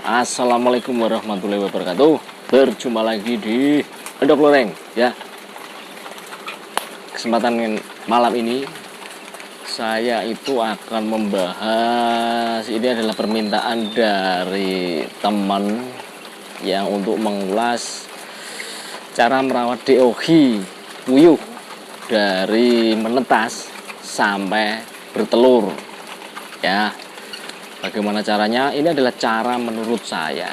Assalamualaikum warahmatullahi wabarakatuh. Berjumpa lagi di Endok Loreng ya. Kesempatan malam ini saya itu akan membahas, ini adalah permintaan dari teman yang untuk mengulas cara merawat DOG puyuh dari menetas sampai bertelur ya. Bagaimana caranya? Ini adalah cara menurut saya.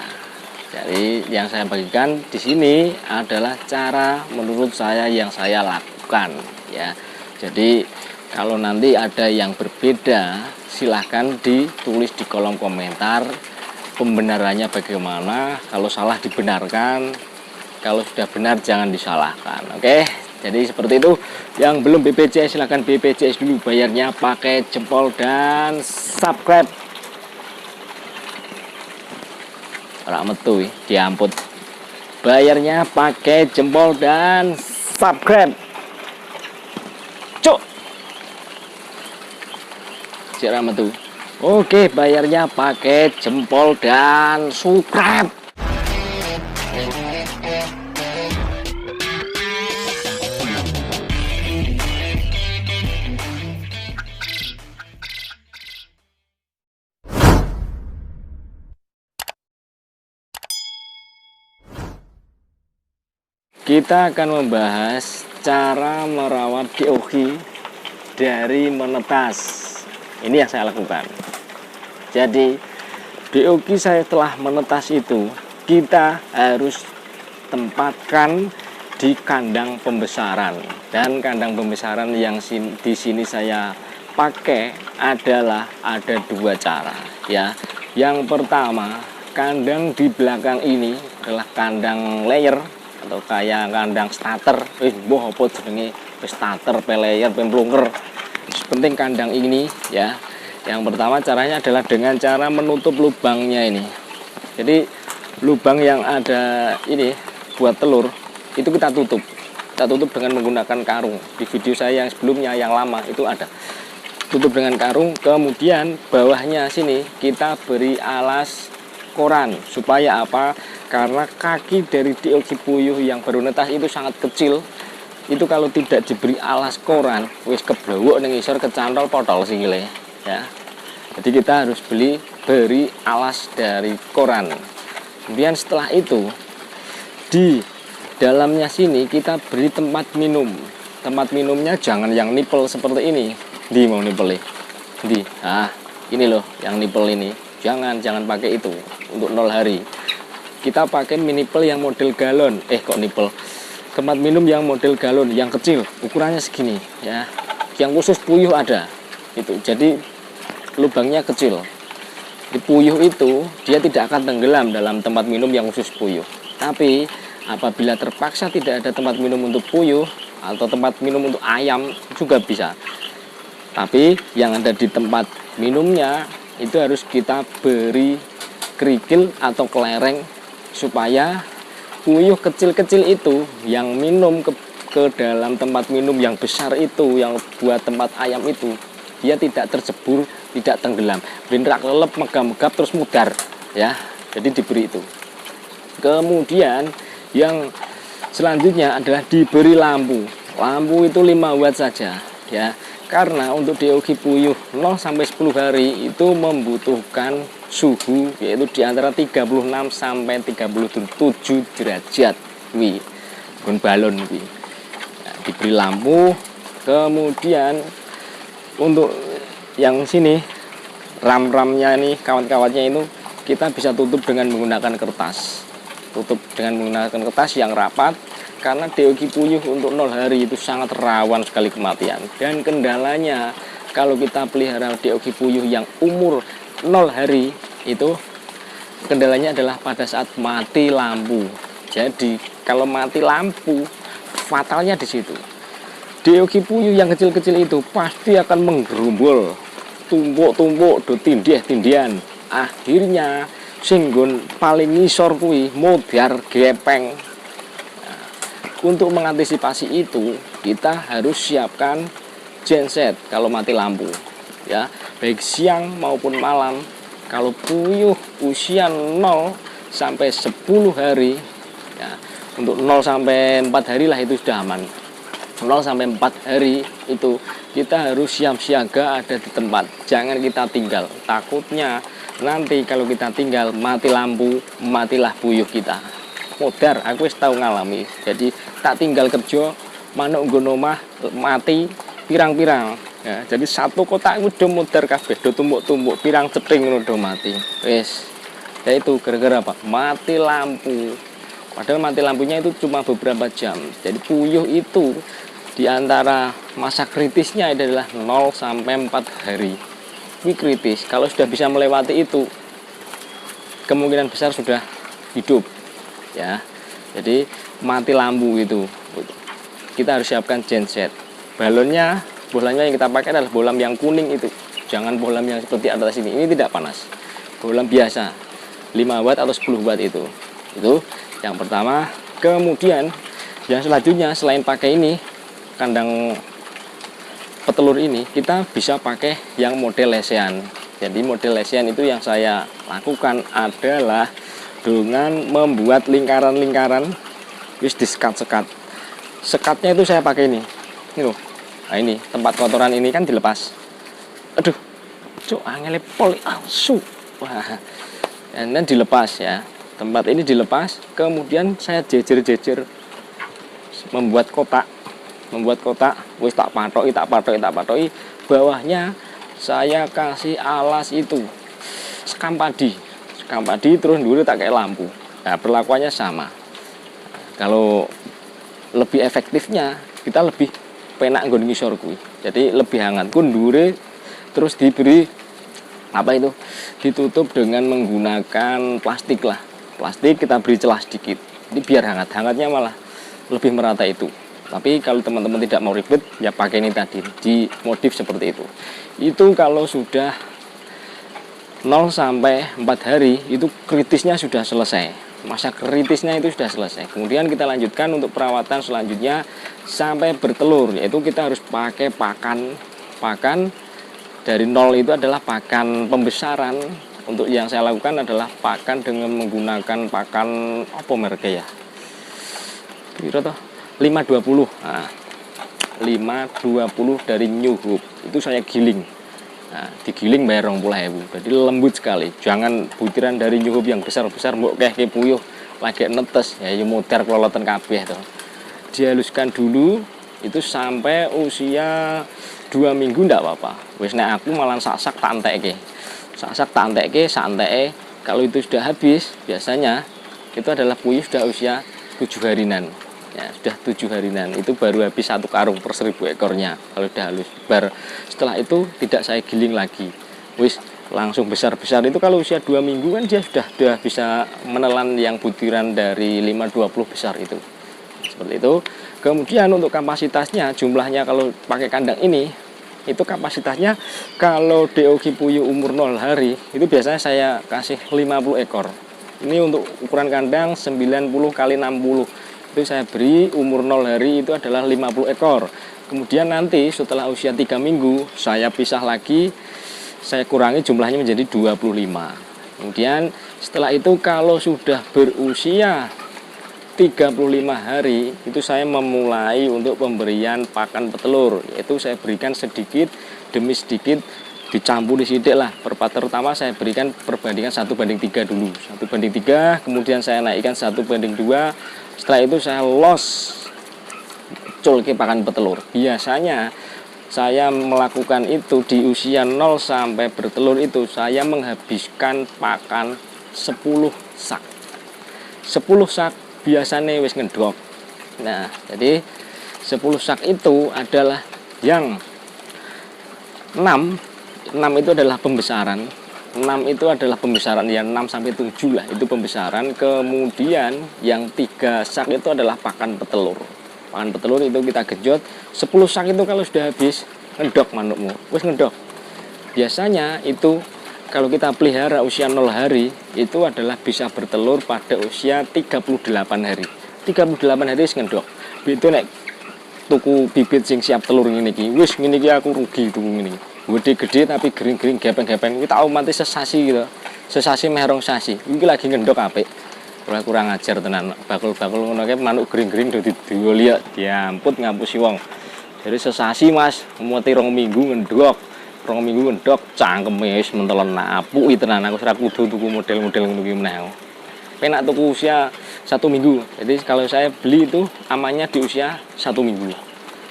Jadi yang saya bagikan di sini adalah cara menurut saya yang saya lakukan ya. Jadi kalau nanti ada yang berbeda, silahkan ditulis di kolom komentar pembenarannya bagaimana. Kalau salah dibenarkan, kalau sudah benar jangan disalahkan. Oke, jadi seperti itu. Yang belum BPJS silahkan BPJS dulu, bayarnya pakai jempol dan subscribe. Orang metu diamput, bayarnya pakai jempol dan subscribe. Cuk, cara metu. Oke, bayarnya pakai jempol dan subscribe. Kita akan membahas cara merawat DOG dari menetas. Ini yang saya lakukan. Jadi DOG saya telah menetas itu kita harus tempatkan di kandang pembesaran. Dan kandang pembesaran yang di sini saya pakai adalah ada dua cara ya. Yang pertama, kandang di belakang ini adalah kandang layer atau kayak kandang starter, boh apa jenenge starter, pelayer, pemplungker. Penting kandang ini ya. Yang pertama caranya adalah dengan cara menutup lubangnya ini. Jadi lubang yang ada ini buat telur itu kita tutup. Kita tutup dengan menggunakan karung. Di video saya yang sebelumnya yang lama itu ada. Tutup dengan karung, kemudian bawahnya sini kita beri alas koran. Supaya apa? Karena kaki dari DOG puyuh yang baru netas itu sangat kecil. Itu kalau tidak diberi alas koran, wis keblowok ning isor kecantol potol sikile ya. Jadi kita harus beri alas dari koran. Kemudian setelah itu di dalamnya sini kita beri tempat minum. Tempat minumnya jangan yang nipel seperti ini. Di mau nipel di. Nah, ini loh yang nipel ini. Jangan pakai itu untuk 0 hari. Kita pakai minipel yang model galon. Kok nipel? Tempat minum yang model galon yang kecil, ukurannya segini ya. Yang khusus puyuh ada. Itu. Jadi lubangnya kecil. Di puyuh itu dia tidak akan tenggelam dalam tempat minum yang khusus puyuh. Tapi apabila terpaksa tidak ada tempat minum untuk puyuh atau tempat minum untuk ayam juga bisa. Tapi yang ada di tempat minumnya itu harus kita beri kerikil atau kelereng supaya puyuh kecil-kecil itu yang minum ke dalam tempat minum yang besar itu, yang buat tempat ayam itu, dia tidak tercebur, tidak tenggelam, bendrak lelep, megap-megap terus mudar ya. Jadi diberi itu. Kemudian yang selanjutnya adalah diberi lampu. Lampu itu 5 watt saja ya. Karena untuk DOG puyuh 0 sampai 10 hari itu membutuhkan suhu yaitu di antara 36 sampai 37 derajat. Gun balon wi. Nah, diberi lampu. Kemudian untuk yang sini ram-ramnya ini, kawat-kawatnya itu kita bisa tutup dengan menggunakan kertas. Tutup dengan menggunakan kertas yang rapat. Karena DOG puyuh untuk 0 hari itu sangat rawan sekali kematian. Dan kendalanya kalau kita pelihara DOG puyuh yang umur 0 hari itu kendalanya adalah pada saat mati lampu. Jadi kalau mati lampu fatalnya di situ. DOG puyuh yang kecil-kecil itu pasti akan menggerumbul, tumpuk-tumpuk, do tindih-tindihan. Akhirnya singgun paling ngisor kuwi modar gepeng. Untuk mengantisipasi itu, kita harus siapkan genset kalau mati lampu ya, baik siang maupun malam. kalau puyuh usia 0 sampai 10 hari ya, untuk 0 sampai 4 hari lah itu sudah aman. 0 sampai 4 hari itu kita harus siap siaga ada di tempat, jangan kita tinggal. Takutnya nanti kalau kita tinggal mati lampu, matilah puyuh kita. Modar, aku wis tahu ngalami. Jadi tak tinggal kerja, manuk nggon omah mati pirang-pirang. Ya, jadi satu kotak itu udah modar kabeh, do tumbuk-tumbuk, pirang ceting udah mati. Wis. Ya itu gara-gara apa? Mati lampu. Padahal mati lampunya itu cuma beberapa jam. Jadi puyuh itu di antara masa kritisnya adalah 0 sampai 4 hari. Ini kritis. Kalau sudah bisa melewati itu, kemungkinan besar sudah hidup. Ya. Jadi mati lampu itu. Kita harus siapkan genset. Bolanya yang kita pakai adalah bolam yang kuning itu. Jangan bolam yang seperti atas ini. Ini tidak panas. Bolam biasa. 5 watt atau 10 watt itu. Itu yang pertama. Kemudian yang selanjutnya selain pakai ini kandang petelur ini, kita bisa pakai yang model lesehan. Jadi model lesehan itu yang saya lakukan adalah dengan membuat lingkaran-lingkaran wis disekat-sekat. Sekatnya itu saya pakai ini loh. Nah ini tempat kotoran ini kan dilepas. Aduh, cuk angele poli asu. Wah, dan dilepas ya. Tempat ini dilepas, kemudian saya jejer-jejer membuat kotak, wis tak patoki. Bawahnya saya kasih alas itu sekam padi terus dulu tak kayak lampu. Nah, perlakuannya sama. Kalau lebih efektifnya kita lebih penak nggon ngisor kuwi. Jadi lebih hangat kundure, terus diberi apa itu? Ditutup dengan menggunakan plastik lah. Plastik kita beri celah sedikit. Jadi biar hangatnya malah lebih merata itu. Tapi kalau teman-teman tidak mau ribet, ya pakai ini tadi, di modif seperti itu. Itu kalau sudah 0 sampai 4 hari, itu kritisnya sudah selesai. Masa kritisnya itu sudah selesai. Kemudian kita lanjutkan untuk perawatan selanjutnya sampai bertelur, yaitu kita harus pakai pakan dari 0 itu adalah pakan pembesaran. Untuk yang saya lakukan adalah pakan dengan menggunakan pakan apa mereknya ya? Piro toh? 520. Nah, 520 dari New Hope. Itu saya giling. Nah, digiling bayar 20.000. Jadi lembut sekali. Jangan butiran dari New Hope yang besar-besar mbok kayak puyuh lagi netes ya modar keloloten kabeh to. Dihaluskan dulu itu sampai usia 2 minggu ndak apa-apa. Wis nek aku malah sak-sak tak entekke. Sak-sak tak entekke, santeke. Kalau itu sudah habis, biasanya itu adalah puyuh sudah usia 7 harinan. Ya, sudah 7 harinan itu baru habis 1 karung per 1000 ekornya kalau sudah halus. Setelah itu tidak saya giling lagi. Wis langsung besar-besar itu kalau usia 2 minggu kan dia sudah bisa menelan yang butiran dari 520 besar itu. Seperti itu. Kemudian untuk kapasitasnya jumlahnya kalau pakai kandang ini itu kapasitasnya kalau DOG puyuh umur 0 hari itu biasanya saya kasih 50 ekor. Ini untuk ukuran kandang 90 kali 60. Itu saya beri umur 0 hari itu adalah 50 ekor. Kemudian nanti setelah usia 3 minggu saya pisah lagi, saya kurangi jumlahnya menjadi 25. Kemudian setelah itu kalau sudah berusia 35 hari itu saya memulai untuk pemberian pakan petelur, yaitu saya berikan sedikit demi sedikit, dicampur sidik lah. Pertama saya berikan perbandingan 1:3 dulu, 1:3, kemudian saya naikkan 1:2. Setelah itu saya los colke pakan petelur. Biasanya saya melakukan itu di usia 0 sampai bertelur itu saya menghabiskan pakan 10 sak. 10 sak biasanya wis ngedok. Nah, jadi 10 sak itu adalah yang 6 itu adalah pembesaran. 6 itu adalah pembesaran yang 6 sampai 7 lah itu pembesaran. Kemudian yang 3 sak itu adalah pakan petelur. Pakan petelur itu kita genjot. 10 sak itu kalau sudah habis ngedok manukmu, wis ngedok. Biasanya itu kalau kita pelihara usia 0 hari itu adalah bisa bertelur pada usia 38 hari. 38 hari wis ngendok. Itu nek tuku bibit sing siap telur ngene iki, ngene iki aku rugi tuku ngene. Gede-gede tapi gering-gering gepeng-gepeng. Kita otomatis sesasi gitu. sesasi meh rong sasi iki lagi ngendok apik. Ora kurang ajar tenan, bakul-bakul ngono kae manuk gring-gring do didoli ya diamput ngapusi wong. Jadi sesasi Mas, muti 2 minggu ngendok. 2 minggu ngendok cangkeme wis mentelen napuki tenan aku ora kudu tuku model-model ngono ki meneh. Penak tuku usia 1 minggu. Jadi kalau saya beli itu amannya di usia 1 minggu.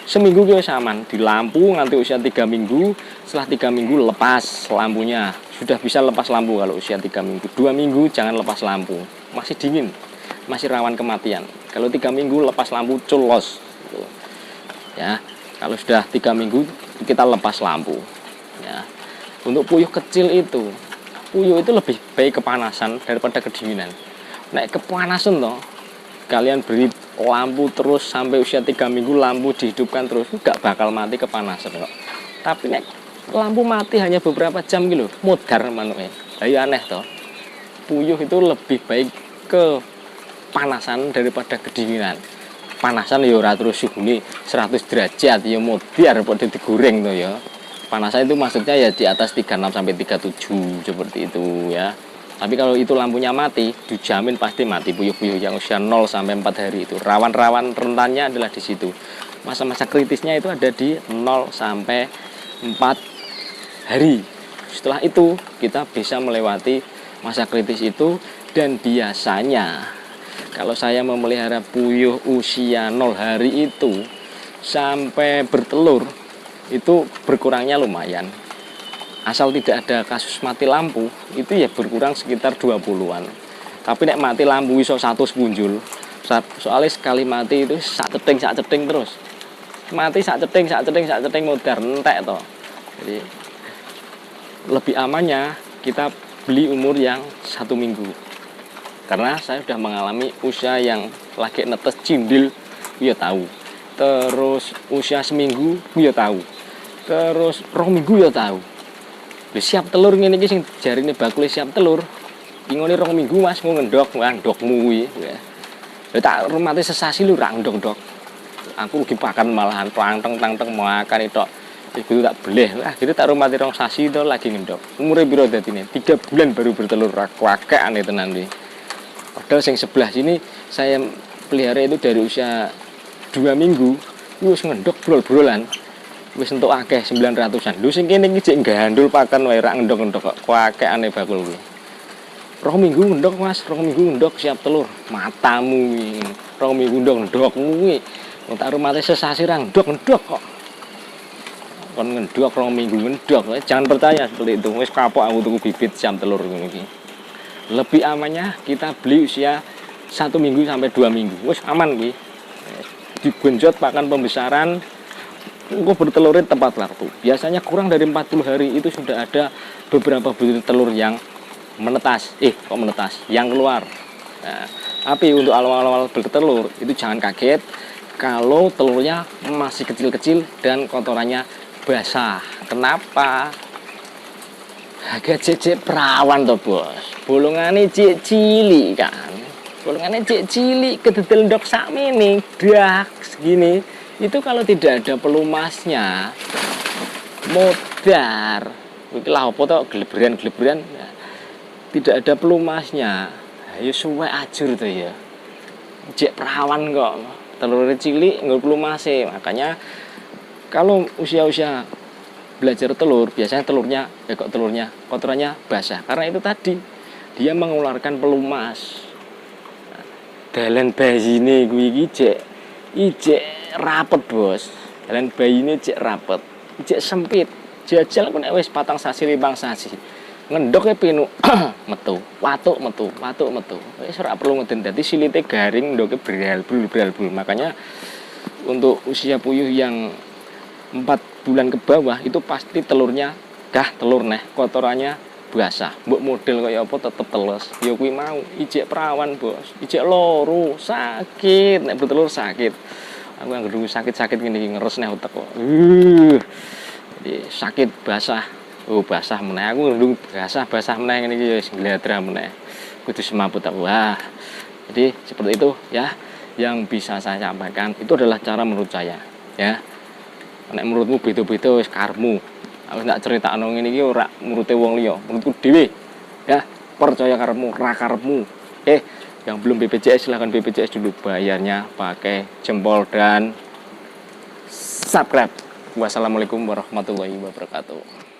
Seminggu ki wis aman, di lampu nganti usia 3 minggu. Setelah 3 minggu lepas lampunya. Sudah bisa lepas lampu kalau usia 3 minggu. 2 minggu jangan lepas lampu. Masih dingin, masih rawan kematian. Kalau 3 minggu lepas lampu culos gitu. Ya, kalau sudah 3 minggu kita lepas lampu ya. Untuk puyuh kecil itu, puyuh itu lebih baik kepanasan daripada kedinginan. Nek kepanasan toh kalian beri lampu terus sampai usia 3 minggu, lampu dihidupkan terus, gak bakal mati kepanasan kok. Tapi nek lampu mati hanya beberapa jam gitu, mudar manuknya. Lah aneh toh. Puyuh itu lebih baik ke panasan daripada kedinginan. Panasan ya ora terus suhune 100 derajat ya modiar pada digoreng tuh ya. Panasan itu maksudnya ya di atas 36 sampai 37 seperti itu ya. Tapi kalau itu lampunya mati, dijamin pasti mati. Puyuh-puyuh yang usia 0 sampai 4 hari itu rawan-rawan rentannya adalah di situ. Masa-masa kritisnya itu ada di 0 sampai 4 hari. Setelah itu kita bisa melewati masa kritis itu. Dan biasanya kalau saya memelihara puyuh usia 0 hari itu sampai bertelur itu berkurangnya lumayan. Asal tidak ada kasus mati lampu itu ya berkurang sekitar 20-an. Tapi nek mati lampu iso 1 punjul. Soalnya sekali mati itu sak ceting terus. Mati sak ceting modar entek toh. Jadi lebih amannya kita beli umur yang 1 minggu. Karena saya sudah mengalami usia yang lagi netes cindil, ya tahu. Terus usia seminggu, ya tahu. Terus 2 minggu ya tahu. Siap telur ngene iki sing jarine bakule siap telur. Ingone 2 minggu Mas mau ngendok, ndokmu kuwi ya. Tak rumate sesasi lu ra ndok-ndok. Aku rugi pakan malahan tang-tang makan itu. Ibu tak beleh. Gitu tak rumate 2 sasi to lagi ngendok. Umure piro dadine? 3 bulan baru bertelur. Kuakeane tenan iki. Padahal yang sebelah sini saya pelihara itu dari usia 2 minggu, wis ngendok brol-brolan. Wis entuk akeh 900-an. Lho sing kene iki jek gandul pakan wae ra ngendok-ngendok kok. Kuakekane bakul kuwi. 2 minggu ngendok Mas, 2 minggu ngendok siap telur. Matamu iki. 2 minggu ndokmu kuwi. Wong tak rumate sesasi ra ndok-ndok kok. Kon ngendok 2 minggu ngendok. Jangan percaya seperti itu. Wis kapok aku tuku bibit siap telur ngono iki. Lebih amannya kita beli usia 1 minggu sampai 2 minggu. Wes aman ki. Digenjot pakan pembesaran, engko bertelurin tepat waktu. Biasanya kurang dari 40 hari itu sudah ada beberapa butir telur yang menetas. Kok menetas? Yang keluar. Nah, tapi untuk awal-awal bertelur itu jangan kaget kalau telurnya masih kecil-kecil dan kotorannya basah. Kenapa? Agak cecek perawan toh bos. Bolongane cek cilik kan. Bolongane cek cilik kededel ndok sakmene dak segini. Itu kalau tidak ada pelumasnya modar. Iki lah apa to gelebrean-gelebrean. Ya. Tidak ada pelumasnya. Ya suwe ajur to ya. Cek perawan kok. Telurnya cilik nggak pelumase. Makanya kalau usia-usia belajar telur, biasanya telurnya kotorannya basah. Karena itu tadi dia mengeluarkan pelumas. Dalan bayine kuwi iki ijek rapet, Bos. Dalan bayine cek rapet, ijek sempit. Jajal kok nek wis 4 sasi 5 sasi. Ngendoke pinu metu, watuk metu. Wis ora perlu ngeden dadi silite garing, ndoke bral. Makanya untuk usia puyuh yang 4 bulan ke bawah itu pasti telurnya telur neh, kotorannya basah. Mbok model kaya apa tetep teles. Ya kuwi mau ijek perawan, Bos. Ijek loro, sakit, nek bertelur sakit. Aku anggere sakit-sakit ngene iki ngeres neh utek kok. Jadi sakit basah. Basah meneh. Aku ngendung basah meneh ngene iki ya wis gladra meneh. Kudu semaput aku. Jadi seperti itu ya yang bisa saya sampaikan. Itu adalah cara menurut saya, ya. Nek menurutmu beda-beda wis karmu. Aku ndak critakno ngene iki ora menurute wong liya, menurutku dhewe. Ya, percaya karepmu, ra karepmu. Yang belum BPJS silahkan BPJS dulu, bayarnya pakai jempol dan subscribe. Wassalamualaikum warahmatullahi wabarakatuh.